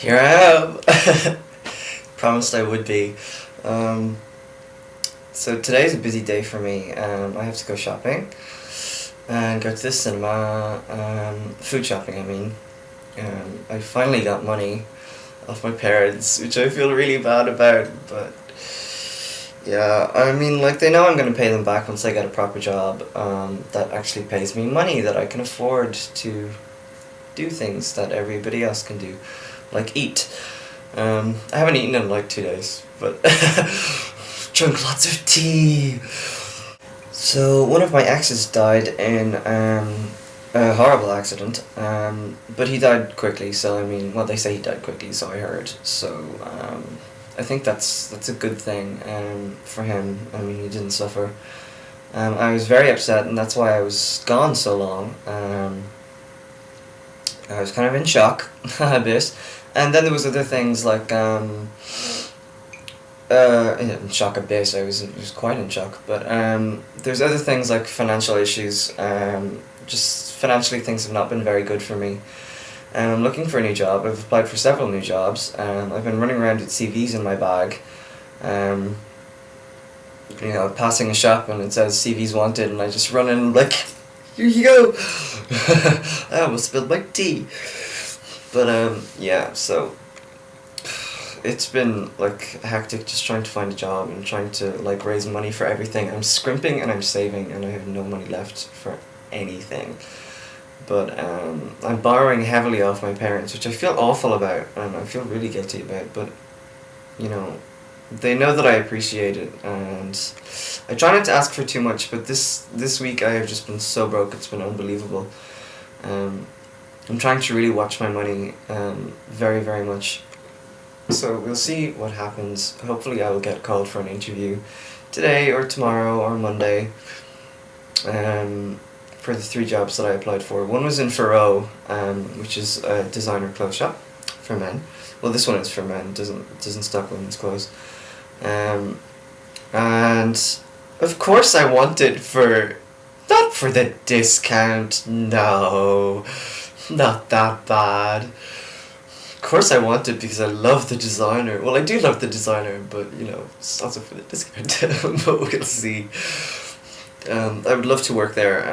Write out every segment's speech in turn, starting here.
Here I am. Promised I would be. Um, so today's a busy day for me. I have to go shopping and go to the cinema. Food shopping, I mean. I finally got money off my parents, which I feel really bad about, but yeah, I mean, like, they know I'm going to pay them back once I get a proper job that actually pays me money that I can afford to do things that everybody else can do, like eat. I haven't eaten in like 2 days, but drunk lots of tea. So one of my exes died in a horrible accident, but he died quickly. So I mean, well, they say he died quickly, so I heard. So I think that's a good thing for him. I mean, he didn't suffer. I was very upset, and that's why I was gone so long. I was kind of in shock a bit, and then there was other things like in shock a bit. I was quite in shock, but there's other things like financial issues. Just financially, things have not been very good for me. I'm looking for a new job. I've applied for several new jobs. I've been running around with CVs in my bag. Passing a shop and it says CVs wanted, and I just run in like, here you go. I almost spilled my tea. But yeah, so it's been like hectic just trying to find a job and trying to like raise money for everything. I'm scrimping and I'm saving and I have no money left for anything. But I'm borrowing heavily off my parents, which I feel awful about and I feel really guilty about, but you know, they know that I appreciate it, and I try not to ask for too much, but this week I have just been so broke, it's been unbelievable. I'm trying to really watch my money very, very much. So we'll see what happens. Hopefully I will get called for an interview today or tomorrow or Monday for the 3 jobs that I applied for. One was in Faro, which is a designer clothes shop for men. Well, this one is for men, doesn't stock women's clothes. And of course I wanted not for the discount, no, not that bad. Of course I wanted because I love the designer. Well, I do love the designer, but you know, it's also for the discount. But we'll see. I would love to work there.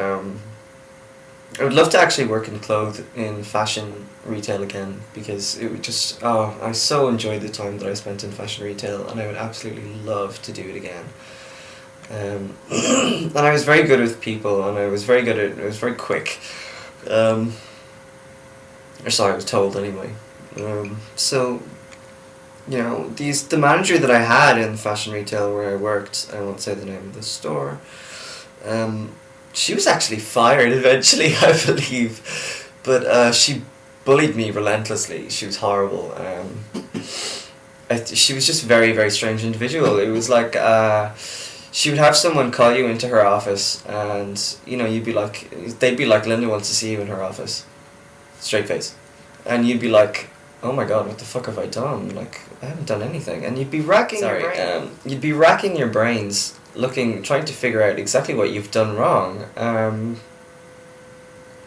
I would love to actually work in fashion retail again, because it would just, I so enjoyed the time that I spent in fashion retail, and I would absolutely love to do it again. And I was very good with people, and I was very quick. Or sorry, I was told anyway. So, you know, the manager that I had in fashion retail where I worked, I won't say the name of the store, she was actually fired eventually, I believe, but she bullied me relentlessly. She was horrible. She was just a very, very strange individual. It was like she would have someone call you into her office, and you know, they'd be like, Linda wants to see you in her office, straight face, and you'd be like, oh my god, what the fuck have I done? Like, I haven't done anything, and you'd be racking your brains, trying to figure out exactly what you've done wrong.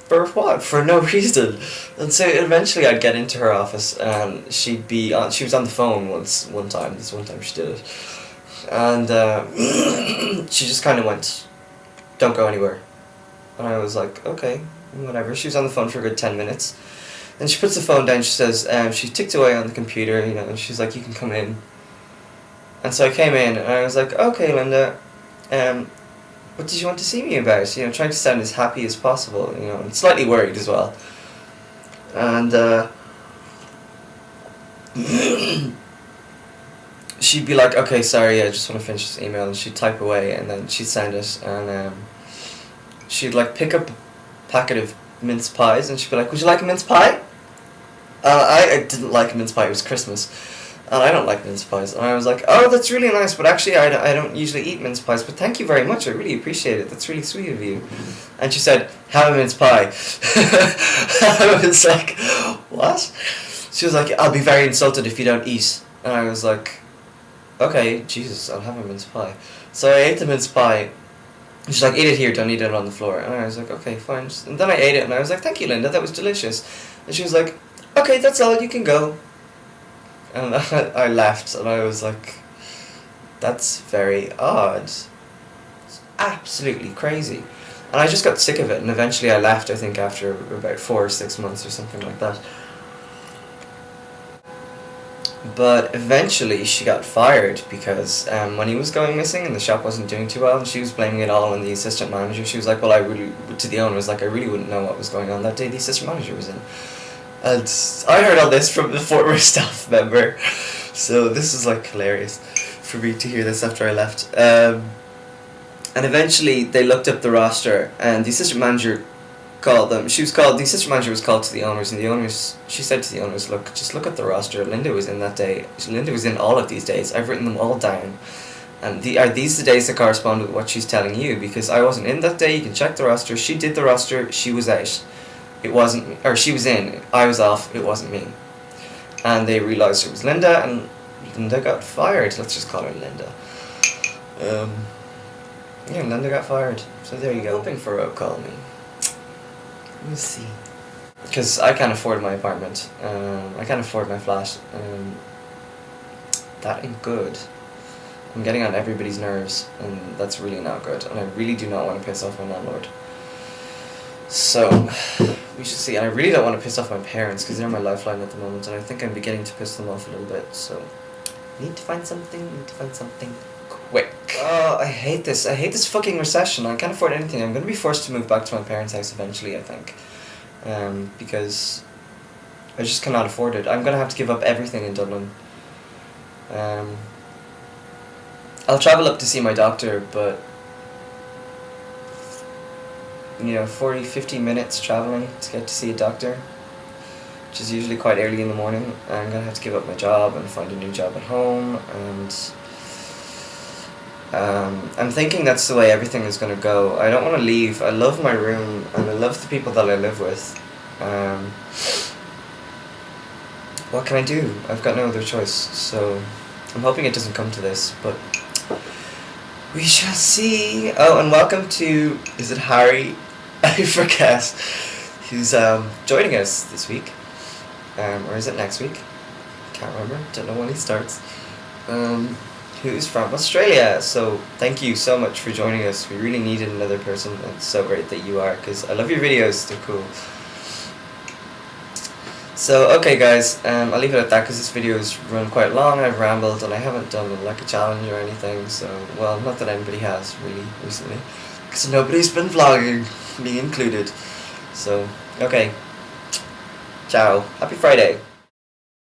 For what? For no reason. And so eventually I'd get into her office and she was on the phone one time she did it. And she just kind of went, don't go anywhere. And I was like, okay, whatever. She was on the phone for a good 10 minutes. Then she puts the phone down, she says, she ticked away on the computer, you know, and she's like, you can come in. And so I came in, and I was like, okay, Linda, what did you want to see me about? You know, trying to sound as happy as possible, you know, and slightly worried as well. And she'd be like, okay, sorry, I just want to finish this email, and she'd type away, and then she'd send it, and she'd like pick up a packet of mince pies, and she'd be like, would you like a mince pie? I didn't like mince pie, it was Christmas. And I don't like mince pies. And I was like, oh, that's really nice, but actually I don't usually eat mince pies, but thank you very much, I really appreciate it, that's really sweet of you. And she said, have a mince pie. I was like, what? She was like, I'll be very insulted if you don't eat. And I was like, okay, Jesus, I'll have a mince pie. So I ate the mince pie. She's like, eat it here, don't eat it on the floor. And I was like, okay, fine. And then I ate it, and I was like, thank you, Linda, that was delicious. And she was like, okay, that's all, you can go. And I left, and I was like, that's very odd. It's absolutely crazy. And I just got sick of it, and eventually I left, I think, after about 4 or 6 months or something like that. But eventually she got fired because when he was going missing and the shop wasn't doing too well, and she was blaming it all on the assistant manager. She was like, well, to the owner, was like, I really wouldn't know what was going on that day. The assistant manager was in. And I heard all this from the former staff member. So this is like hilarious for me to hear this after I left. And eventually they looked up the roster, and the assistant manager called them. The assistant manager was called to the owners, and she said to the owners, look, just look at the roster. Linda was in that day. Linda was in all of these days. I've written them all down. And are these the days that correspond with what she's telling you? Because I wasn't in that day. You can check the roster. She did the roster. She was out. It wasn't me. Or she was in. I was off. It wasn't me. And they realised it was Linda, and Linda got fired. Let's just call her Linda. Yeah, Linda got fired. So there you go. Hoping for a call me. Let me see. Because I can't afford my apartment. I can't afford my flat. That ain't good. I'm getting on everybody's nerves, and that's really not good. And I really do not want to piss off my landlord. So, we should see. And I really don't want to piss off my parents, because they're my lifeline at the moment, and I think I'm beginning to piss them off a little bit. So, need to find something quick. Oh, I hate this. I hate this fucking recession. I can't afford anything. I'm going to be forced to move back to my parents' house eventually, I think. Because I just cannot afford it. I'm going to have to give up everything in Dublin. I'll travel up to see my doctor, but 40, 50 minutes traveling to get to see a doctor, which is usually quite early in the morning. I'm going to have to give up my job and find a new job at home, and I'm thinking that's the way everything is going to go. I don't want to leave. I love my room, and I love the people that I live with. What can I do? I've got no other choice, so I'm hoping it doesn't come to this, but we shall see. Oh, and welcome to, is it Harry? I forget. Who's joining us this week. Or is it next week? Can't remember. Don't know when he starts. Who's from Australia. So thank you so much for joining us. We really needed another person. It's so great that you are, because I love your videos. They're cool. So, okay guys, I'll leave it at that because this video's run quite long. I've rambled and I haven't done like a challenge or anything, so, well, not that anybody has really recently, because nobody's been vlogging, me included. So, okay, ciao, happy Friday.